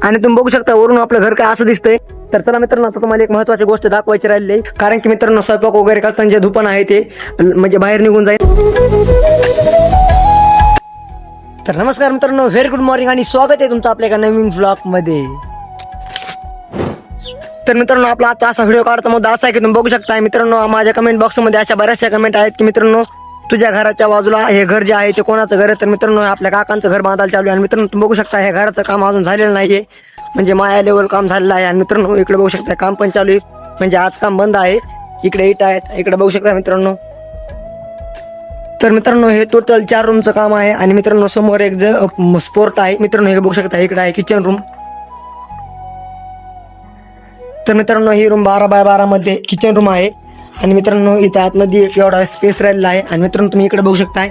आणि तुम्ही बघू शकता वरून आपलं घर काय असं दिसतंय. तर चला मित्रांनो, आता तुम्हाला एक महत्त्वाची गोष्ट दाखवायची राहिली आहे, कारण की मित्रांनो स्वयंपाक वगैरे करताना जे धुपण आहे ते म्हणजे बाहेर निघून जाईल. तर नमस्कार मित्रांनो, व्हेरी गुड मॉर्निंग आणि स्वागत आहे तुमचं आपल्या एका नवीन व्लॉग मध्ये. तर मित्रांनो, आपला आजचा असा व्हिडिओ काढता मुद्दा असा आहे की तुम्ही बघू शकता मित्रांनो, माझ्या कमेंट बॉक्समध्ये अशा बऱ्याचशा कमेंट आहेत की मित्रांनो तुझ्या घराच्या बाजूला हे घर जे आहे ते कोणाचं घर आहे. तर मित्रांनो आपल्या काकांचं घर बांधायला चालू आहे आणि मित्रांनो तुम्ही बघू शकता हे घराचं काम अजून झालेलं नाहीये, म्हणजे माया लेवल काम झालेलं आहे. आणि मित्रांनो इकडे बघू शकता काम पण चालू आहे, म्हणजे आज काम बंद आहे. इकडे इट आहेत, इकडे बघू शकता मित्रांनो. तर मित्रांनो हे टोटल 4 रूमचं काम आहे आणि मित्रांनो समोर एक स्पोर्ट आहे. मित्रांनो हे बघू शकता इकडे आहे किचन रूम. तर मित्रांनो ही रूम 12x12 मध्ये किचन रूम आहे आणि मित्रांनो इथं आतमध्ये एक एवढा स्पेस राहिलेला आहे. आणि मित्रांनो तुम्ही इकडे बघू शकताय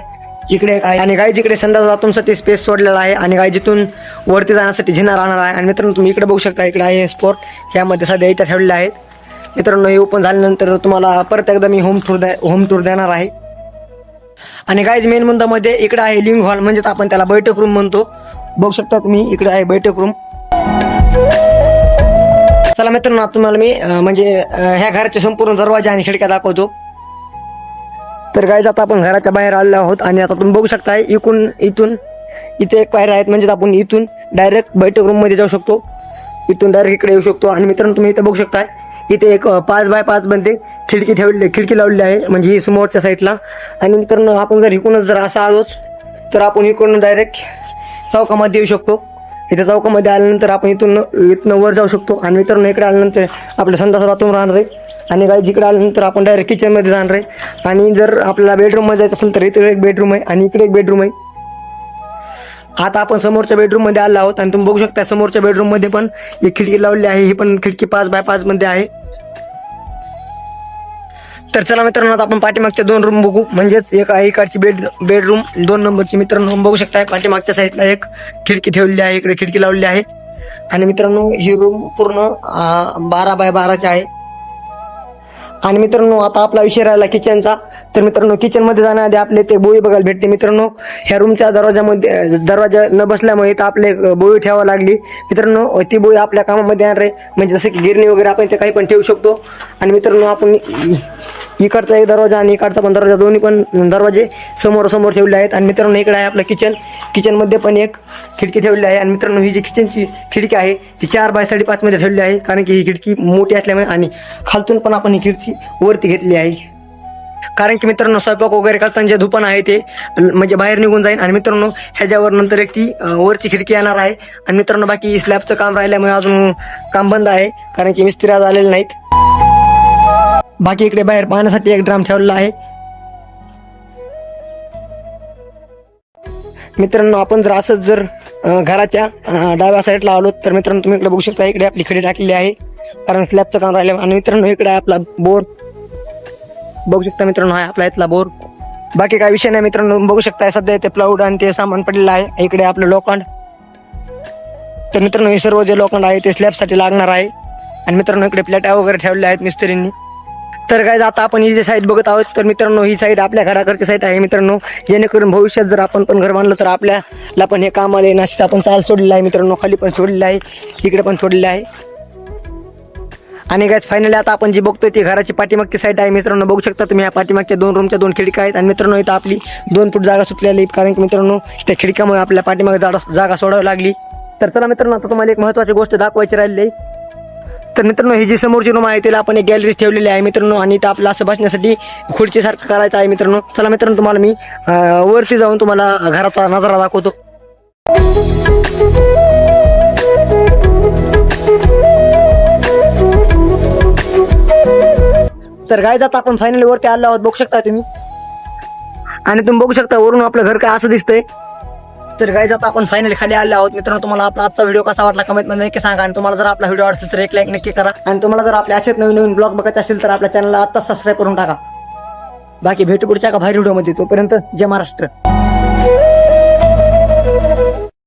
इकडे एक आहे आणि गाय जिकडे संडास बाथरूमसाठी स्पेस सोडलेला आहे आणि गाय जिथून वरती जाण्यासाठी जिना राहणार आहे. आणि मित्रांनो तुम्ही इकडे बघू शकता इकडे आहे स्पोर्ट, ह्यामध्ये सध्या इथं ठेवलेले आहेत. मित्रांनो हे ओपन झाल्यानंतर तुम्हाला परत एकदा मी होम टूर देणार आहे. आणि गायज मेन मुद्द्यामध्ये इकडे आहे लिव्हिंग हॉल, म्हणजेच आपण त्याला बैठक रूम म्हणतो. बघू शकता तुम्ही इकडे आहे बैठक रूम. चला मित्रांनो तुम्हाला मी म्हणजे ह्या घराचे संपूर्ण दरवाजा आणि खिडक्या दाखवतो. तर गायज आता आपण घराच्या बाहेर आलेलो आहोत आणि आता तुम्ही बघू शकता इथून इथे एक पायऱ्या आहेत, म्हणजे आपण इथून डायरेक्ट बैठक रूम मध्ये जाऊ शकतो, इथून डायरेक्ट इकडे येऊ शकतो. आणि मित्रांनो तुम्ही इथे बघू शकता इथे एक 5x5 मध्ये खिडकी लावलेली आहे, म्हणजे ही समोरच्या साईडला. आणि मित्रांनो आपण जर इकडूनच जर असं आलोच तर आपण इकडून डायरेक्ट चौकामध्ये येऊ शकतो. इथे चौकामध्ये आल्यानंतर आपण इथून वर जाऊ शकतो. आणि मित्रांनो इकडे आल्यानंतर आपलं संडास बाथरूम राहणार आहे आणि गाय जिकडे आल्यानंतर आपण डायरेक्ट किचनमध्ये जाणार आहे. आणि जर आपल्याला बेडरूममध्ये जायचं असेल तर इथे एक बेडरूम आहे आणि इकडे एक बेडरूम आहे. आता आपण समोरच्या बेडरूम मध्ये आलो आहोत आणि तुम्ही बघू शकता समोरच्या बेडरूम मध्ये पण एक खिडकी लावलेली आहे, ही पण खिडकी 5x5 मध्ये आहे. तर चला मित्रांनो आता आपण पाठीमागच्या 2 रूम बघू, म्हणजेच एक आहे इकडची बेडरूम 2 नंबरची. मित्रांनो बघू शकता पाठीमागच्या साईडला एक खिडकी ठेवलेली आहे, इकडे खिडकी लावलेली आहे. आणि मित्रांनो ही रूम पूर्ण 12x12 आहे. आणि मित्रांनो आता आपला विषय राहिला किचनचा. तर मित्रांनो किचन मध्ये जाण्याआधी आपले ते बोळी बघायला भेटते. मित्रांनो ह्या रूमच्या दरवाजा न बसल्यामुळे इथं आपले बोळी ठेवावं लागली. मित्रांनो ती बोळी आपल्या कामामध्ये येणार आहे, म्हणजे जसं की गिरणी वगैरे आपण ते काही पण ठेवू शकतो. आणि मित्रांनो आपण इकडचा एक दरवाजा आणि इकडचा पण दरवाजा, दोन्ही पण दरवाजे समोर ठेवले आहेत. आणि मित्रांनो इकडे आहे आपलं किचन मध्ये पण एक खिडकी ठेवली आहे. आणि मित्रांनो ही जी किचनची खिडकी आहे ती 4x5.5 मध्ये ठेवली आहे, कारण की ही खिडकी मोठी असल्यामुळे. आणि खालतून पण आपण ही खिडकी वरती घेतली आहे, कारण की मित्रांनो स्वयंपाक वगैरे करताना जे धुपण आहे ते म्हणजे बाहेर निघून जाईल. आणि मित्रांनो ह्याच्यावर नंतर एक ती वरची खिडकी येणार आहे. आणि मित्रांनो बाकी स्लॅबचं काम राहिल्यामुळे अजून काम बंद आहे, कारण की मिस्त्री आज आलेले नाहीत. बाकी इकडे बाहेर पाण्यासाठी एक ड्राम ठेवलेला आहे. मित्रांनो आपण जर असंच जर घराच्या डाव्या साईडला आलो तर मित्रांनो तुम्ही इकडे बघू शकता इकडे आपली खडी टाकलेली आहे, कारण स्लॅबचं काम राहिलं. आणि मित्रांनो इकडे आहे आपला बोर, बघू शकता मित्रांनो हा आपला इथला बोर. बाकी काय विषय नाही मित्रांनो, बघू शकता सध्या ते प्लाऊड आणि ते सामान पडलेलं आहे. इकडे आपलं लोखंड. तर मित्रांनो हे सर्व जे लोखंड आहे ते स्लॅबसाठी लागणार आहे. आणि मित्रांनो इकडे प्लेटा वगैरे ठेवलेल्या आहेत मिस्त्रींनी. तर काय आता आपण ही जी साईड बघत आहोत तर मित्रांनो ही साईड आपल्या घराकडची साईड आहे मित्रांनो, जेणेकरून भविष्यात जर आपण पण घर बांधलं तर आपल्याला पण हे काम आले ना. आपण चाल सोडलेलं आहे मित्रांनो, खाली पण सोडलेलं आहे, इकडे पण सोडलेलं आहे. आणि काय फायनली आता आपण जी बघतोय ती घराची पाठीमागची साईड आहे मित्रांनो. बघू शकता तुम्ही ह्या पाठीमागच्या 2 रूमच्या 2 खिडक्या आहेत. आणि मित्रांनो इथं आपली 2 फूट जागा सुटलेली, कारण की मित्रांनो त्या खिडक्यामुळे आपल्या पाठीमागे जागा सोडावी लागली. तर चला मित्रांनो आता तुम्हाला एक महत्त्वाची गोष्ट दाखवायची राहिली आहे. तर मित्रांनो ही जी समोरची रूम आहे तिला आपण एक गॅलरी ठेवलेली आहे मित्रांनो, आणि इथं आपलं असं बसण्यासाठी खुर्चीसारखं करायचं आहे मित्रांनो. चला मित्रांनो तुम्हाला मी वरती जाऊन तुम्हाला घराचा नजारा दाखवतो. तर गाईज आता आपण फायनली वरती आलो आहोत, बघू शकता तुम्ही. आणि तुम्ही बघू शकता वरून आपलं घर काय असं दिसतंय. तर गाईज आता आपण फायनली खाली आलो आहोत मित्रांनो. तुम्हाला आपला आजचा व्हिडिओ कसा वाटला कमेंट मध्ये नक्की सांगा. आणि तुम्हाला जर आपला व्हिडिओ आवडला तर एक लाईक नक्की करा. आणि तुम्हाला जर आपल्या असेच नवीन ब्लॉग बघायचे असेल तर आपल्या चॅनलला आत्ताच सबस्क्राईब करून टाका. बाकी भेटू पुढच्या एका भारी व्हिडिओमध्ये, तोपर्यंत जय महाराष्ट्र.